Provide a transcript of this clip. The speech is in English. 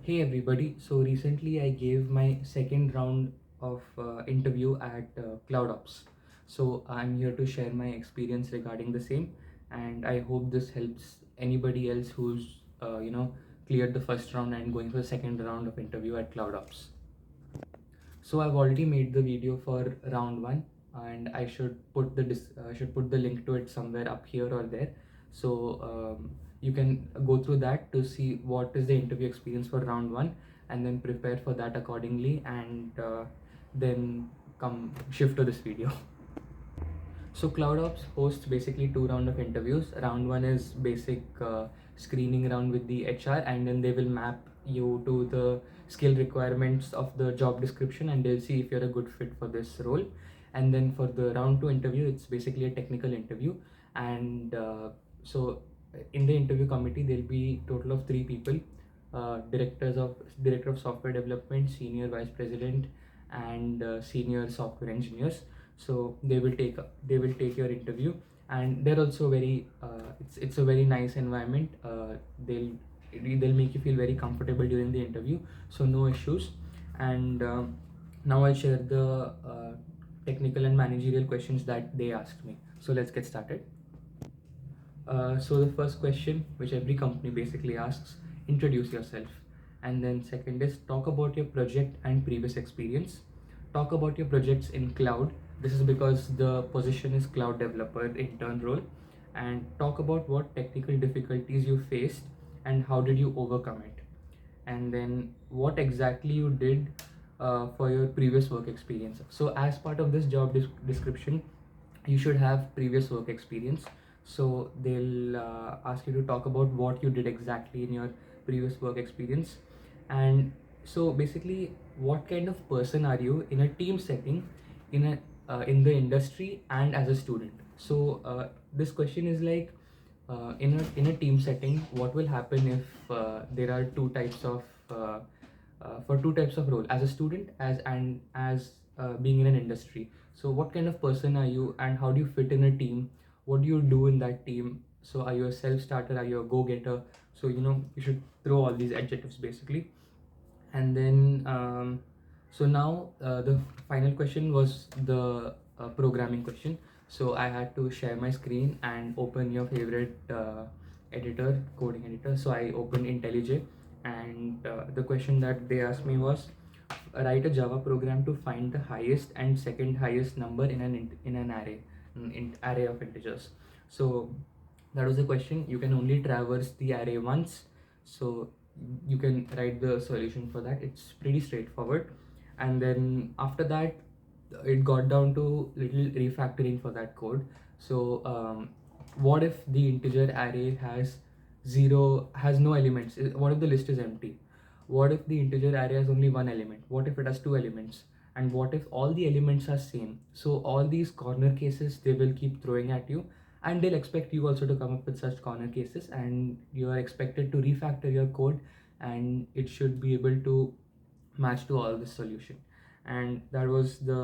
Hey everybody, so recently I gave my second round of interview at ClouOps. So I'm here to share my experience regarding the same, and I hope this helps anybody else who's cleared the first round and going for the second round of interview at ClouOps. So I've already made the video for round one, and I should put the link to it somewhere up here or there. So you can go through that to see what is the interview experience for round one, and then prepare for that accordingly, and then come shift to this video. So CloudOps hosts basically two rounds of interviews. Round one is basic screening round with the HR, and then they will map you to the skill requirements of the job description, and they'll see if you're a good fit for this role. And then for the round two interview, it's basically a technical interview. And so in the interview committee, there'll be total of three people: director of software development, senior vice president, and senior software engineers. So they will take your interview, and they're also very it's a very nice environment. They'll make you feel very comfortable during the interview, so no issues. And now I'll share the technical and managerial questions that they asked me. So let's get started. So the first question, which every company basically asks: introduce yourself. And then second is talk about your project and previous experience. Talk about your projects in cloud. This is because the position is cloud developer intern role. And talk about what technical difficulties you faced and how did you overcome it. And then what exactly you did for your previous work experience. So as part of this job description, you should have previous work experience. So they'll ask you to talk about what you did exactly in your previous work experience. And so basically, what kind of person are you in a team setting, in the industry, and as a student? So this question is like, in a team setting, what will happen if there are two types of for two types of role: as a student, as being in an industry. So what kind of person are you, and how do you fit in a team? What do you do in that team? So are you a self-starter? Are you a go-getter? So you should throw all these adjectives basically. And then so now the final question was the programming question. So I had to share my screen and open your favorite coding editor. So I opened IntelliJ, and the question that they asked me was, write a Java program to find the highest and second highest number in an array, array of integers. So that was the question. You can only traverse the array once, so you can write the solution for that. It's pretty straightforward. And then after that, it got down to little refactoring for that code. So what if the integer array has no elements? What if the list is empty? What if the integer array has only one element? What if it has two elements? And what if all the elements are same? So all these corner cases they will keep throwing at you, and they'll expect you also to come up with such corner cases, and you are expected to refactor your code, and it should be able to match to all this solution. And that was the